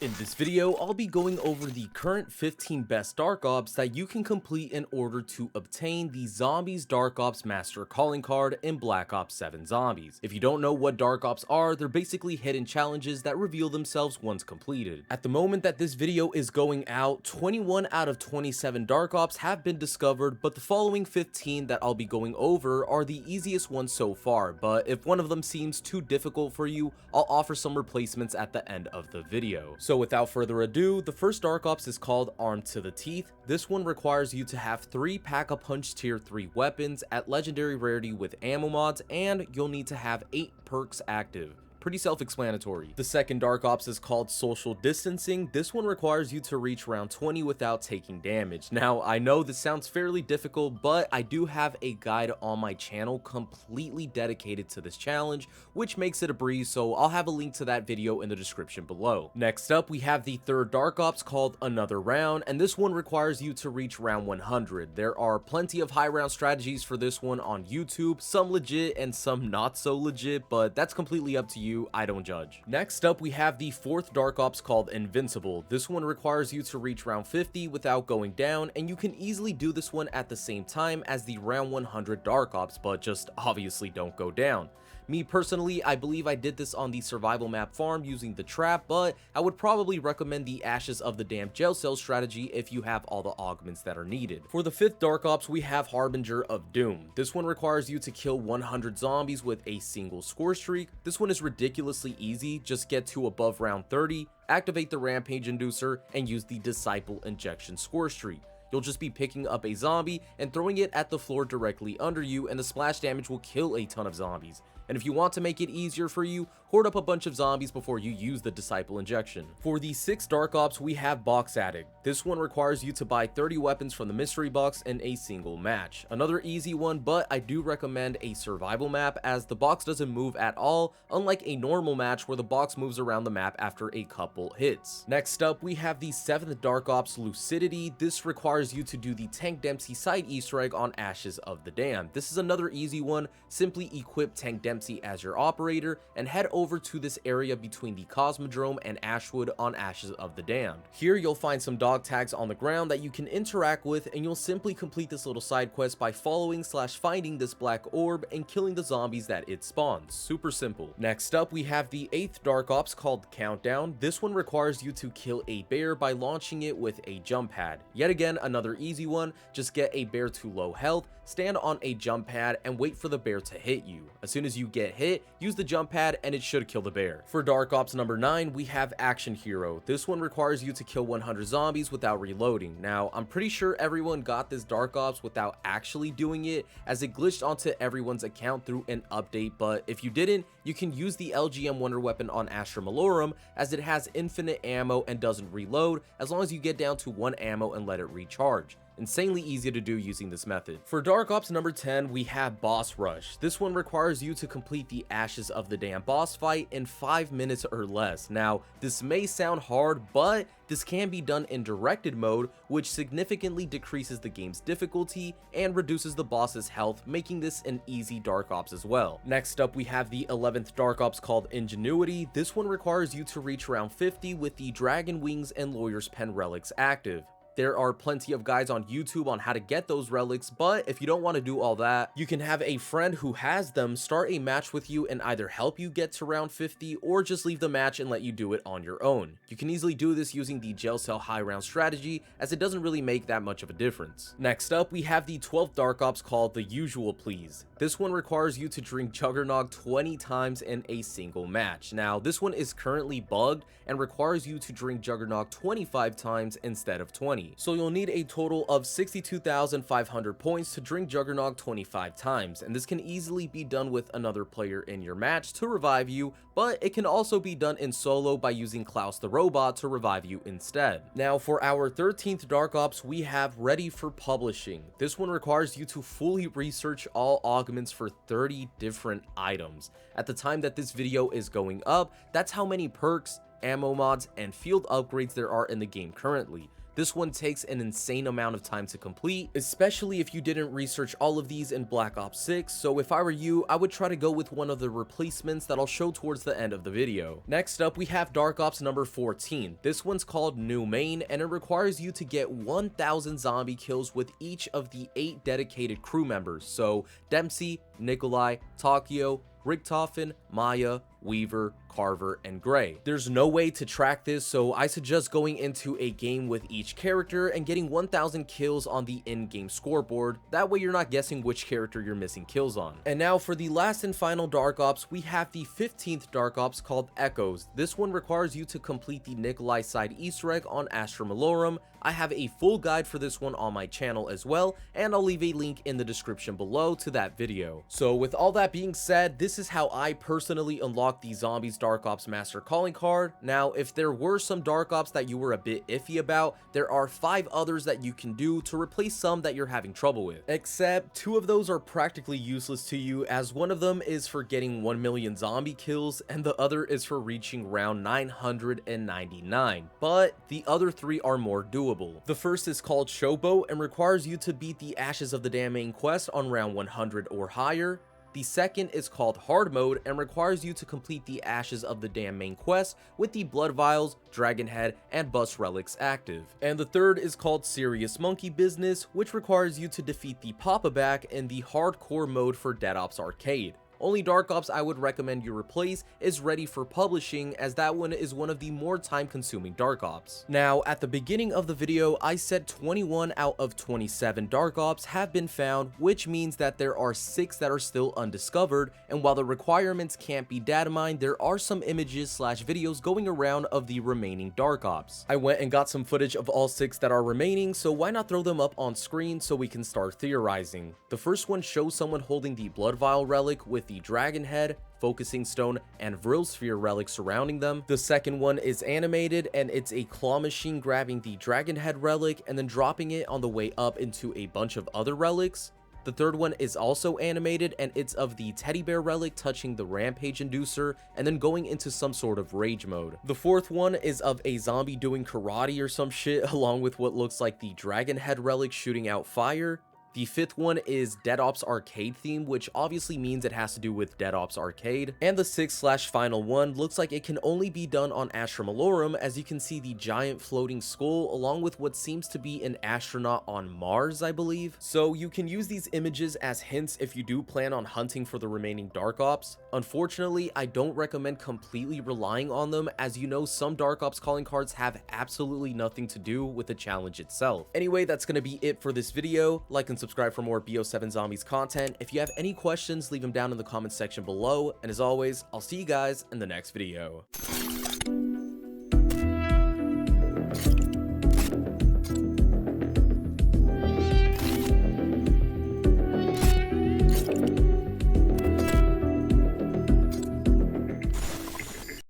In this video, I'll be going over the current 15 best Dark Ops that you can complete in order to obtain the Zombies Dark Ops Master Calling card in Black Ops 7 Zombies. If you don't know what Dark Ops are, they're basically hidden challenges that reveal themselves once completed. At the moment that this video is going out, 21 out of 27 Dark Ops have been discovered, but the following 15 that I'll be going over are the easiest ones so far, but if one of them seems too difficult for you, I'll offer some replacements at the end of the video. So without further ado, the first Dark Ops is called Armed to the Teeth. This one requires you to have 3 Pack-a-Punch tier 3 weapons at legendary rarity with ammo mods, and you'll need to have 8 perks active. Pretty self-explanatory. The second Dark Ops is called Social Distancing. This one requires you to reach round 20 without taking damage. Now, I know this sounds fairly difficult, but I do have a guide on my channel completely dedicated to this challenge, which makes it a breeze, so I'll have a link to that video in the description below. Next up, we have the third Dark Ops called Another Round, and this one requires you to reach round 100. There are plenty of high round strategies for this one on YouTube, some legit and some not so legit, but that's completely up to you. I don't judge. Next up, we have the fourth Dark Ops called Invincible. This one requires you to reach round 50 without going down, and you can easily do this one at the same time as the round 100 Dark Ops, but just obviously don't go down. Me personally, I believe I did this on the survival map farm using the trap, but I would probably recommend the Ashes of the Damned jail cell strategy if you have all the augments that are needed. For the fifth Dark Ops, we have Harbinger of Doom. This one requires you to kill 100 zombies with a single score streak. This one is ridiculously easy. Just get to above round 30, activate the Rampage Inducer, and use the Disciple Injection score streak. You'll just be picking up a zombie and throwing it at the floor directly under you, and the splash damage will kill a ton of zombies. And if you want to make it easier for you, hoard up a bunch of zombies before you use the Disciple Injection. For the sixth Dark Ops, we have Box Addict. This one requires you to buy 30 weapons from the mystery box in a single match. Another easy one, but I do recommend a survival map as the box doesn't move at all, unlike a normal match where the box moves around the map after a couple hits. Next up, we have the seventh Dark Ops, Lucidity. This requires you to do the Tank Dempsey side Easter egg on Ashes of the Damned. This is another easy one. Simply equip Tank Dempsey as your operator and head over to this area between the Cosmodrome and Ashwood on Ashes of the Damned. Here you'll find some dog tags on the ground that you can interact with, and you'll simply complete this little side quest by following/finding this black orb and killing the zombies that it spawns. Super simple. Next up, we have the eighth Dark Ops called Countdown. This one requires you to kill a bear by launching it with a jump pad. Yet again, another easy one. Just get a bear to low health, stand on a jump pad, and wait for the bear to hit you. As soon as you get hit, use the jump pad and it should kill the bear. For Dark Ops number 9, we have Action Hero. This one requires you to kill 100 zombies without reloading. Now, I'm pretty sure everyone got this Dark Ops without actually doing it, as it glitched onto everyone's account through an update, but if you didn't, you can use the LGM Wonder Weapon on Astra Malorum, as it has infinite ammo and doesn't reload as long as you get down to 1 ammo and let it recharge. Insanely easy to do using this method. For Dark Ops number 10, we have Boss Rush. This one requires you to complete the Ashes of the Damned boss fight in 5 minutes or less. Now, this may sound hard, but this can be done in directed mode, which significantly decreases the game's difficulty and reduces the boss's health, making this an easy Dark Ops as well. Next up, we have the 11th Dark Ops called Ingenuity. This one requires you to reach round 50 with the Dragon Wings and Lawyer's Pen relics active. There are plenty of guides on YouTube on how to get those relics, but if you don't want to do all that, you can have a friend who has them start a match with you and either help you get to round 50 or just leave the match and let you do it on your own. You can easily do this using the jail cell high round strategy, as it doesn't really make that much of a difference. Next up, we have the 12th Dark Ops called The Usual Please. This one requires you to drink Juggernog 20 times in a single match. Now, this one is currently bugged and requires you to drink Juggernog 25 times instead of 20. So you'll need a total of 62,500 points to drink Juggernog 25 times, and this can easily be done with another player in your match to revive you, but it can also be done in solo by using Klaus the Robot to revive you instead. Now, for our 13th Dark Ops, we have Ready for Publishing. This one requires you to fully research all augments for 30 different items. At the time that this video is going up, that's how many perks, ammo mods, and field upgrades there are in the game currently. This one takes an insane amount of time to complete, especially if you didn't research all of these in Black Ops 6, so if I were you, I would try to go with one of the replacements that I'll show towards the end of the video. Next up, we have Dark Ops number 14. This one's called New Main, and it requires you to get 1,000 zombie kills with each of the 8 dedicated crew members, so Dempsey, Nikolai, Takio, Richtofen, Maya, Weaver, Carver, and Gray. There's no way to track this, so I suggest going into a game with each character and getting 1,000 kills on the in-game scoreboard. That way you're not guessing which character you're missing kills on. And now for the last and final Dark Ops, we have the 15th Dark Ops called Echoes. This one requires you to complete the Nikolai side Easter egg on Astra Malorum. I have a full guide for this one on my channel as well, and I'll leave a link in the description below to that video. So with all that being said, this is how I personally unlock the Zombies Dark Ops Master Calling card. Now, if there were some Dark Ops that you were a bit iffy about, there are 5 others that you can do to replace some that you're having trouble with. Except 2 of those are practically useless to you, as one of them is for getting 1 million zombie kills and the other is for reaching round 999. But the other 3 are more doable. The first is called Showboat and requires you to beat the Ashes of the Dam main quest on round 100 or higher. The second is called Hard Mode and requires you to complete the Ashes of the Dam main quest with the Blood Vials, Dragon Head, and Bus Relics active. And the third is called Serious Monkey Business, which requires you to defeat the Pop-A-Back in the Hardcore mode for Dead Ops Arcade. Only Dark Ops I would recommend you replace is Ready for Publishing, as that one is one of the more time-consuming Dark Ops. Now, at the beginning of the video, I said 21 out of 27 Dark Ops have been found, which means that there are 6 that are still undiscovered, and while the requirements can't be data mined, there are some images / videos going around of the remaining Dark Ops. I went and got some footage of all 6 that are remaining, so why not throw them up on screen so we can start theorizing. The first one shows someone holding the Blood Vial relic with the Dragon Head, Focusing Stone, and Vril Sphere relic surrounding them. The second one is animated, and it's a claw machine grabbing the Dragon Head relic and then dropping it on the way up into a bunch of other relics. The third one is also animated, and it's of the Teddy Bear relic touching the Rampage Inducer and then going into some sort of rage mode. The fourth one is of a zombie doing karate or some shit, along with what looks like the Dragon Head relic shooting out fire. The fifth one is Dead Ops Arcade theme, which obviously means it has to do with Dead Ops Arcade. And the sixth / final one looks like it can only be done on Astra Malorum, as you can see the giant floating skull along with what seems to be an astronaut on Mars, I believe. So you can use these images as hints if you do plan on hunting for the remaining Dark Ops. Unfortunately, I don't recommend completely relying on them, as you know some Dark Ops calling cards have absolutely nothing to do with the challenge itself. Anyway, that's going to be it for this video. Like and subscribe for more BO7 Zombies content. If you have any questions, leave them down in the comments section below, and as always, I'll see you guys in the next video.